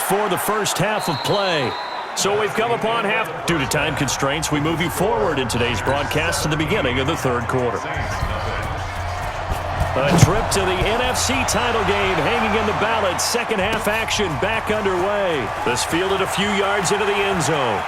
for the first half of play. So we've come upon half. Due to time constraints, we move you forward in today's broadcast to the beginning of the third quarter. A trip to the NFC title game hanging in the balance. Second half action back underway. This fielded a few yards into the end zone.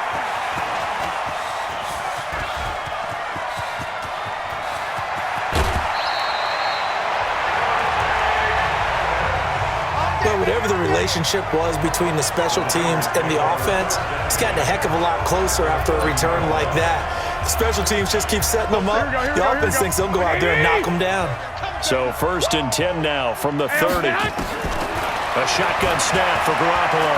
Well, whatever the relationship was between the special teams and the offense, it's gotten a heck of a lot closer after a return like that. The special teams just keep setting them up. The offense thinks they'll go out there and knock them down. So 1st and 10 now from the 30. A shotgun snap for Garoppolo.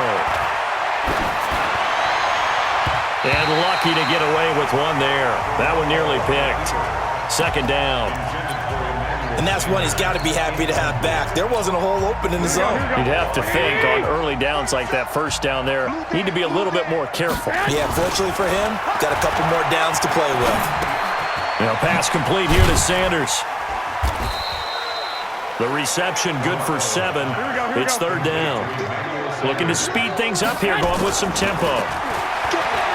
And lucky to get away with one there. That one nearly picked. 2nd down. And that's one he's got to be happy to have back. There wasn't a hole open in the zone. You'd have to think on early downs like that, first down there, need to be a little bit more careful. Yeah, fortunately for him, got a couple more downs to play with. Now pass complete here to Sanders. The reception good for 7. It's 3rd down. Looking to speed things up here, going with some tempo.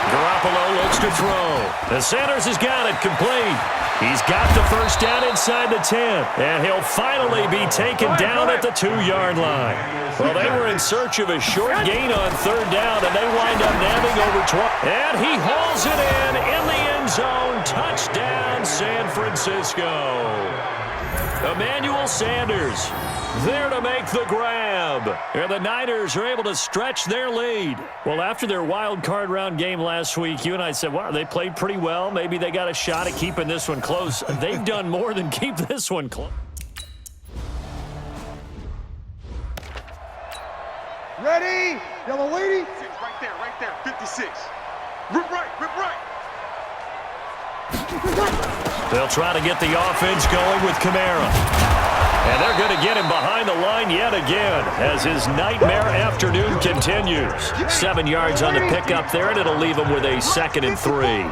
Garoppolo looks to throw. And Sanders has got it complete. He's got the first down inside the 10. And he'll finally be taken down at the 2-yard line. Well, they were in search of a short gain on 3rd down, and they wind up nabbing over 12. And he hauls it in the end zone. Touchdown, San Francisco. Emmanuel Sanders there to make the grab. And the Niners are able to stretch their lead. Well, after their wild card round game last week, you and I said, wow, they played pretty well. Maybe they got a shot at keeping this one close. They've done more than keep this one close. Ready? Yellow lady. Right there, 56. Rip right. They'll try to get the offense going with Kamara. And they're going to get him behind the line yet again as his nightmare afternoon continues. 7 yards on the pickup there, and it'll leave him with a 2nd and 3.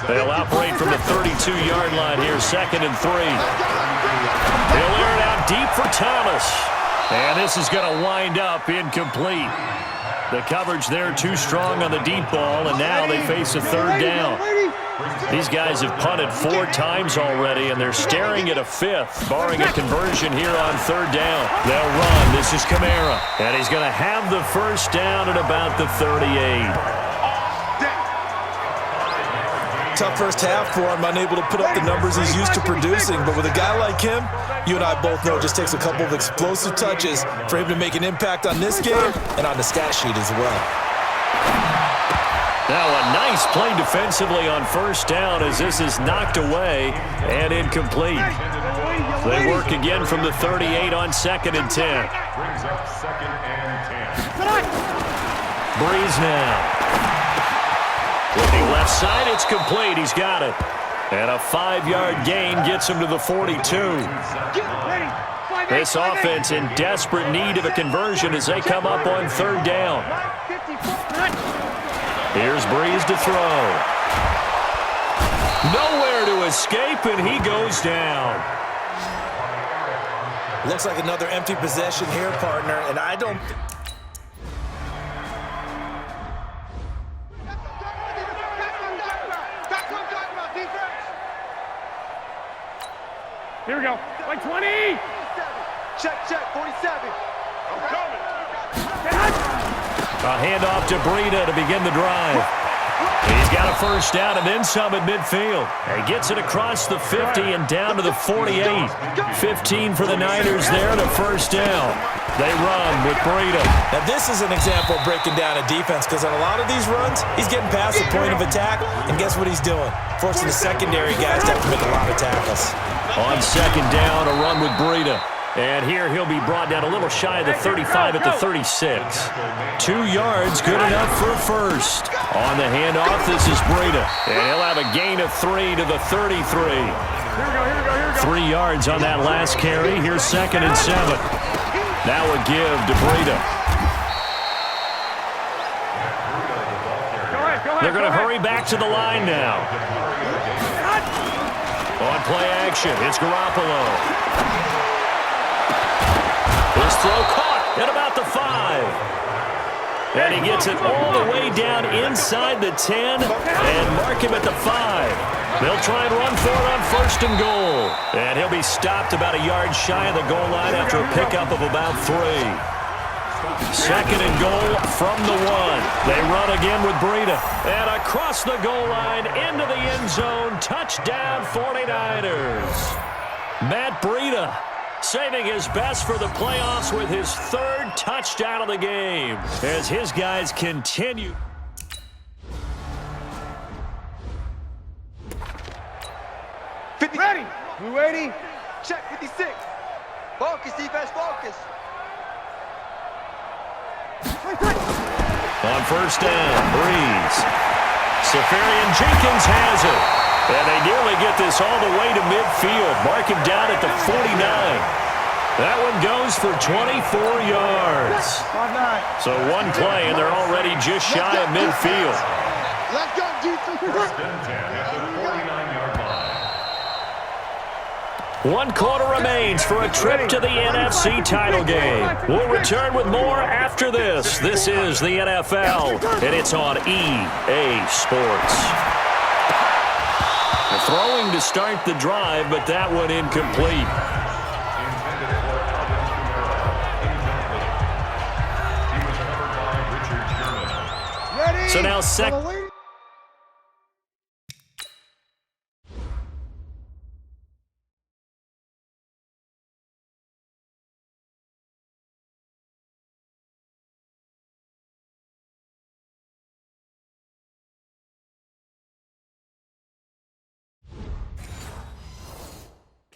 They'll operate from the 32-yard line here, 2nd and 3. They'll air it out deep for Thomas. And this is going to wind up incomplete. The coverage there too strong on the deep ball, and now they face a 3rd down. These guys have punted 4 times already, and they're staring at a 5th, barring a conversion here on 3rd down. They'll run. This is Kamara, and he's going to have the first down at about the 38. Tough first half for him, unable to put up the numbers he's used to producing. But with a guy like him, you and I both know it just takes a couple of explosive touches for him to make an impact on this game and on the stat sheet as well. Now a nice play defensively on 1st down as this is knocked away and incomplete. They work again from the 38 on 2nd and 10. Breeze now. Looking left side, it's complete. He's got it. And a 5-yard gain gets him to the 42. This offense in desperate need of a conversion as they come up on 3rd down. Here's Breeze to throw. Nowhere to escape, and he goes down. Looks like another empty possession here, partner, and I don't... Here we go. Like 20. Check, 47. I'm coming. A handoff to Breida to begin the drive. He's got a first down and then some at midfield. He gets it across the 50 and down to the 48. 15 for the Niners there to first down. They run with Breida. Now this is an example of breaking down a defense because on a lot of these runs, he's getting past the point of attack, and guess what he's doing? Forcing the secondary guys to have to make a lot of tackles. On 2nd down, a run with Breida. And here he'll be brought down a little shy of the 35 at the 36. 2 yards, good enough for a first. On the handoff, this is Breida. And he'll have a gain of 3 to the 33. 3 yards on that last carry. Here's 2nd and 7. Now a give to Breida. They're going to hurry back to the line now. On play action, it's Garoppolo. His throw caught at about the 5. And he gets it all the way down inside the 10 and mark him at the 5. They'll try and run for it on 1st and goal. And he'll be stopped about a yard shy of the goal line after a pickup of about 3. 2nd and goal from the 1. They run again with Breida. And across the goal line into the end zone. Touchdown 49ers. Matt Breida saving his best for the playoffs with his 3rd touchdown of the game as his guys continue. Ready. Blue 80. Check 56. Focus, defense, focus. On 1st down, Breeze. Safarian Jenkins has it. And they nearly get this all the way to midfield. Mark him down at the 49. That one goes for 24 yards. 5-9. So one play, and they're already just shy of midfield. Let's go, defense. 1 quarter remains for a trip to the NFC title game. We'll return with more after this. This is the NFL, and it's on EA Sports. Throwing to start the drive, but that one incomplete. Ready. So now second.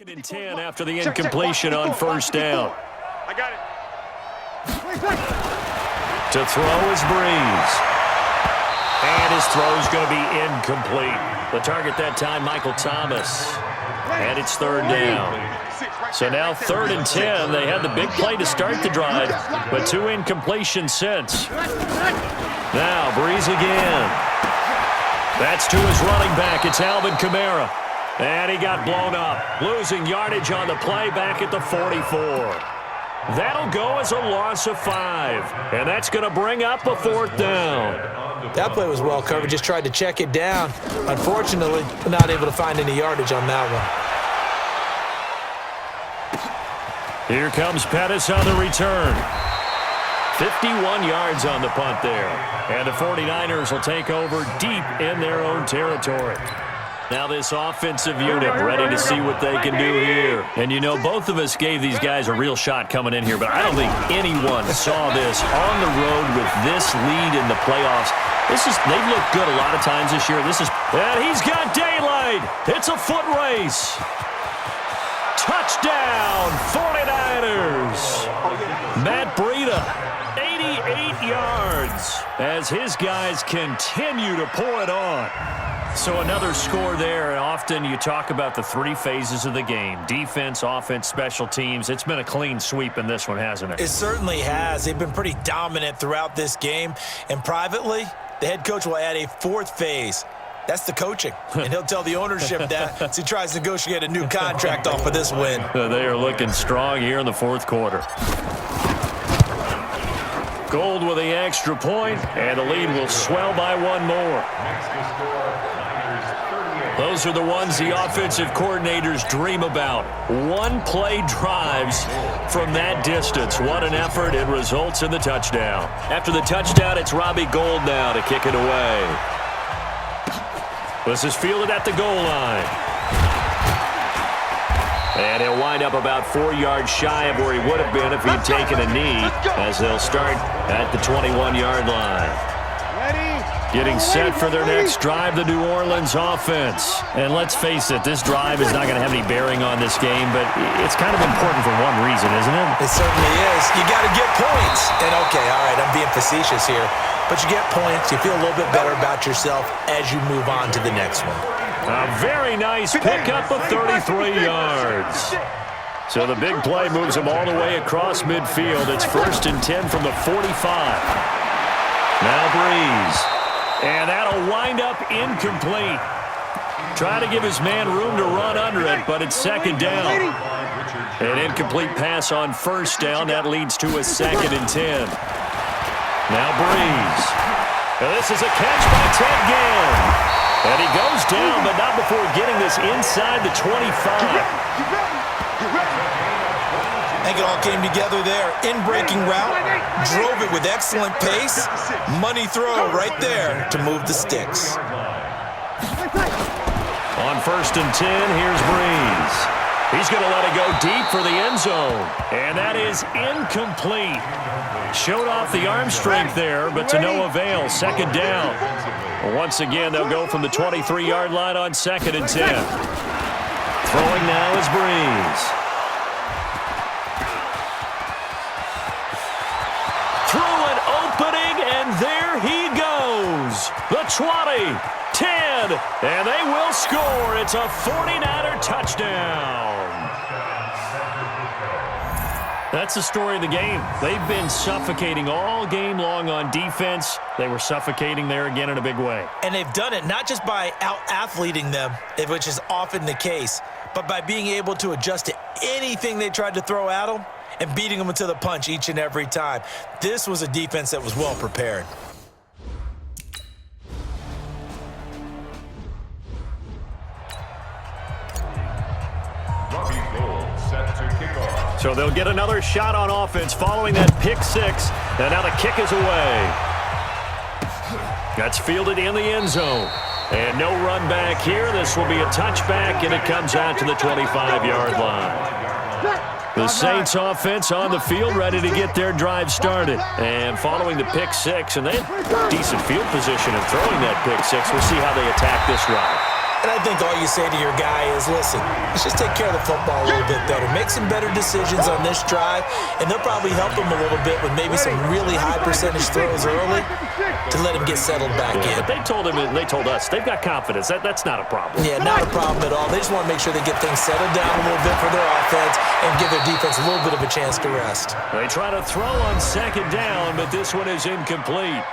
And 10 after the incompletion on 1st down. I got it. To throw is Breeze. And his throw's going to be incomplete. The target that time, Michael Thomas. And it's 3rd down. So now 3rd and 10. They had the big play to start the drive, but 2 incompletions since. Now Breeze again. That's to his running back. It's Alvin Kamara. And he got blown up, losing yardage on the play back at the 44. That'll go as a loss of 5, and that's going to bring up a 4th down. That play was well covered. Just tried to check it down. Unfortunately, not able to find any yardage on that one. Here comes Pettis on the return. 51 yards on the punt there. And the 49ers will take over deep in their own territory. Now this offensive unit ready to see what they can do here. And you know, both of us gave these guys a real shot coming in here, but I don't think anyone saw this on the road with this lead in the playoffs. They've looked good a lot of times this year. And he's got daylight. It's a foot race. Touchdown, 49ers. Matt Breida, 88 yards as his guys continue to pour it on. So another score there, and often you talk about the 3 phases of the game. Defense, offense, special teams. It's been a clean sweep in this one, hasn't it? It certainly has. They've been pretty dominant throughout this game. And privately, the head coach will add a 4th phase. That's the coaching. And he'll tell the ownership that as he tries to negotiate a new contract off of this win. They are looking strong here in the 4th quarter. Gold with the extra point, and the lead will swell by 1 more. Those are the ones the offensive coordinators dream about. 1-play drives from that distance. What an effort. It results in the touchdown. After the touchdown, it's Robbie Gould now to kick it away. This is fielded at the goal line. And he'll wind up about 4 yards shy of where he would have been if he'd taken a knee, as they'll start at the 21-yard line. Getting set for their next drive, the New Orleans offense. And let's face it, this drive is not going to have any bearing on this game, but it's kind of important for one reason, isn't it? It certainly is. You got to get points. And okay, all right, I'm being facetious here, but you get points, you feel a little bit better about yourself as you move on to the next one. A very nice pickup of 33 yards. So the big play moves him all the way across midfield. It's 1st and 10 from the 45. Now Breeze. And that'll wind up incomplete. Try to give his man room to run under it, but it's 2nd down. An incomplete pass on 1st down. That leads to a 2nd and 10. Now Breeze. And this is a catch by Ted Ginn. And he goes down, but not before getting this inside the 25. I think it all came together there. In-breaking route, drove it with excellent pace. Money throw right there to move the sticks. On 1st and 10, here's Breeze. He's going to let it go deep for the end zone. And that is incomplete. Showed off the arm strength there, but to no avail. 2nd down. Once again, they'll go from the 23-yard line on 2nd and 10. Throwing now is Breeze. Through an opening, and there he goes. The 20, 10, and they will score. It's a 49er touchdown. That's the story of the game. They've been suffocating all game long on defense. They were suffocating there again in a big way. And they've done it not just by out-athleting them, which is often the case, but by being able to adjust to anything they tried to throw at them and beating them into the punch each and every time. This was a defense that was well prepared. So they'll get another shot on offense following that pick 6. And now the kick is away. That's fielded in the end zone. And no run back here. This will be a touchback, and it comes out to the 25-yard line. The Saints offense on the field, ready to get their drive started. And following the pick 6, and they had decent field position in throwing that pick 6. We'll see how they attack this drive. And I think all you say to your guy is, listen, let's just take care of the football a little bit better. Make some better decisions on this drive, and they'll probably help him a little bit with maybe some really high percentage throws early to let him get settled back in. But they told him, and they told us, they've got confidence. That's not a problem. Yeah, not a problem at all. They just want to make sure they get things settled down a little bit for their offense and give their defense a little bit of a chance to rest. They try to throw on 2nd down, but this one is incomplete.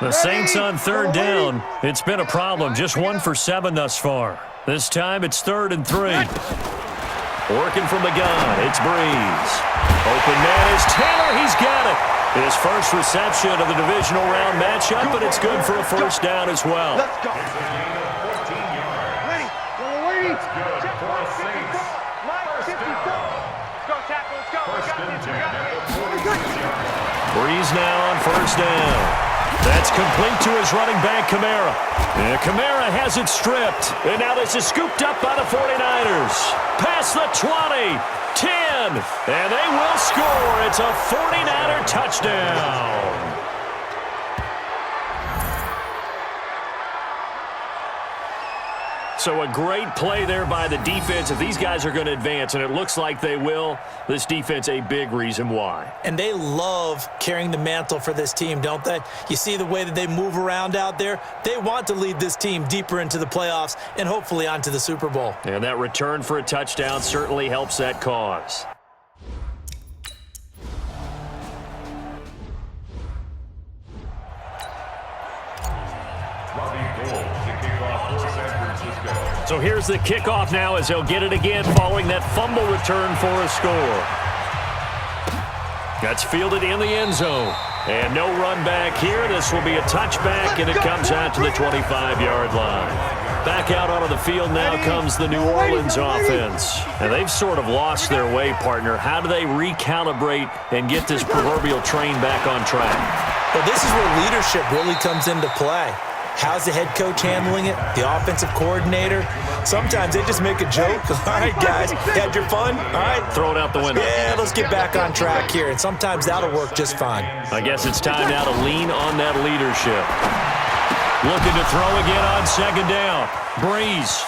The Saints on 3rd down. It's been a problem. Just 1 for 7 thus far. This time it's 3rd and 3. Working from the gun, it's Breeze. Open man is Taylor. He's got it. His first reception of the divisional round matchup, but it's good for a 1st down as well. Let's go. Ready. Wait. Check 154. Mike 54. Go tackle. Let's go. Breeze now on 1st down. That's complete to his running back, Kamara. And Kamara has it stripped. And now this is scooped up by the 49ers. Past the 20, 10, and they will score. It's a 49er touchdown. So a great play there by the defense. If these guys are going to advance, and it looks like they will, this defense a big reason why. And they love carrying the mantle for this team, don't they? You see the way that they move around out there? They want to lead this team deeper into the playoffs and hopefully onto the Super Bowl. And that return for a touchdown certainly helps that cause. So here's the kickoff now as they'll get it again following that fumble return for a score. That's fielded in the end zone. And no run back here. This will be a touchback, and it comes out to the 25-yard line. Back out onto the field now comes the New Orleans offense. And they've sort of lost their way, partner. How do they recalibrate and get this proverbial train back on track? Well, this is where leadership really comes into play. How's the head coach handling it? The offensive coordinator? Sometimes they just make a joke. All right, guys, you had your fun? All right. Throw it out the window. Yeah, let's get back on track here. And sometimes that'll work just fine. I guess it's time now to lean on that leadership. Looking to throw again on 2nd down. Breeze.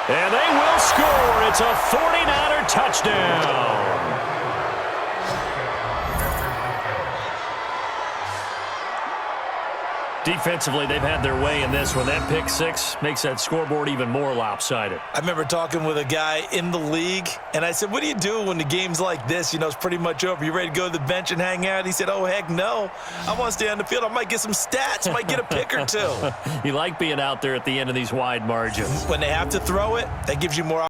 And they will score. It's a 49er touchdown. Defensively, they've had their way in this one. That pick 6 makes that scoreboard even more lopsided. I remember talking with a guy in the league, and I said, what do you do when the game's like this? You know, it's pretty much over. You ready to go to the bench and hang out? He said, oh, heck no. I want to stay on the field. I might get some stats. I might get a pick or two. You like being out there at the end of these wide margins. When they have to throw it, that gives you more